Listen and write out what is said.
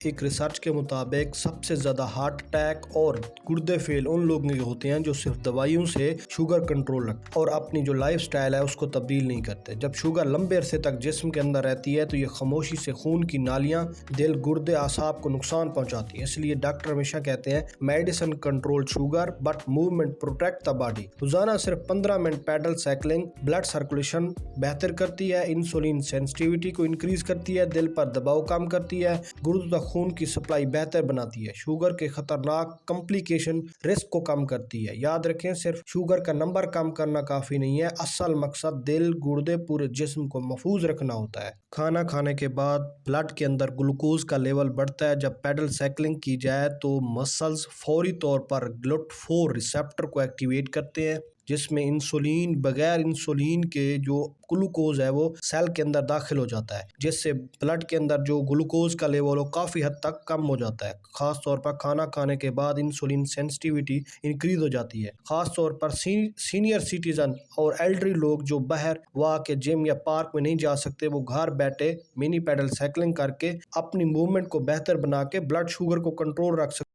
ایک ریسرچ کے مطابق سب سے زیادہ ہارٹ اٹیک اور گردے فیل ان لوگوں کے ہوتے ہیں جو صرف دوائیوں سے شوگر کنٹرول رکھتے اور اپنی جو لائف سٹائل ہے اس کو تبدیل نہیں کرتے۔ جب شوگر لمبے عرصے تک جسم کے اندر رہتی ہے تو یہ خاموشی سے خون کی نالیاں، دل، گردے، اعصاب کو نقصان پہنچاتی ہے۔ اس لیے ڈاکٹر ہمیشہ کہتے ہیں medicine control sugar but movement protect the body. روزانہ صرف 15 minute pedal cycling blood circulation بہتر کرتی ہے، انسولین سینسٹیویٹی کو انکریز کرتی ہے، دل پر دباؤ کم کرتی ہے، گردوں تک خون کی سپلائی بہتر بناتی ہے، شوگر کے خطرناک کمپلیکیشن رسک کو کم کرتی ہے۔ یاد رکھیں صرف شوگر کا نمبر کم کرنا کافی نہیں ہے، اصل مقصد دل، گردے، پورے جسم کو محفوظ رکھنا ہوتا ہے۔ کھانا کھانے کے بعد بلڈ کے اندر گلوکوز کا لیول بڑھتا ہے۔ جب پیڈل سائیکلنگ کی جائے تو مسلز فوری طور پر GLUT4 ریسیپٹر کو ایکٹیویٹ کرتے ہیں، جس میں انسولین بغیر انسولین کے جو گلوکوز ہے وہ سیل کے اندر داخل ہو جاتا ہے، جس سے بلڈ کے اندر جو گلوکوز کا لیول ہو کافی حد تک کم ہو جاتا ہے۔ خاص طور پر کھانا کھانے کے بعد انسولین سینسٹیویٹی انکریز ہو جاتی ہے، خاص طور پر سینئر سٹیزن اور ایلڈری لوگ جو باہر واک یا جم یا پارک میں نہیں جا سکتے، وہ گھر بیٹھے منی پیڈل سائیکلنگ کر کے اپنی موومنٹ کو بہتر بنا کے بلڈ شوگر کو کنٹرول رکھ سکتے۔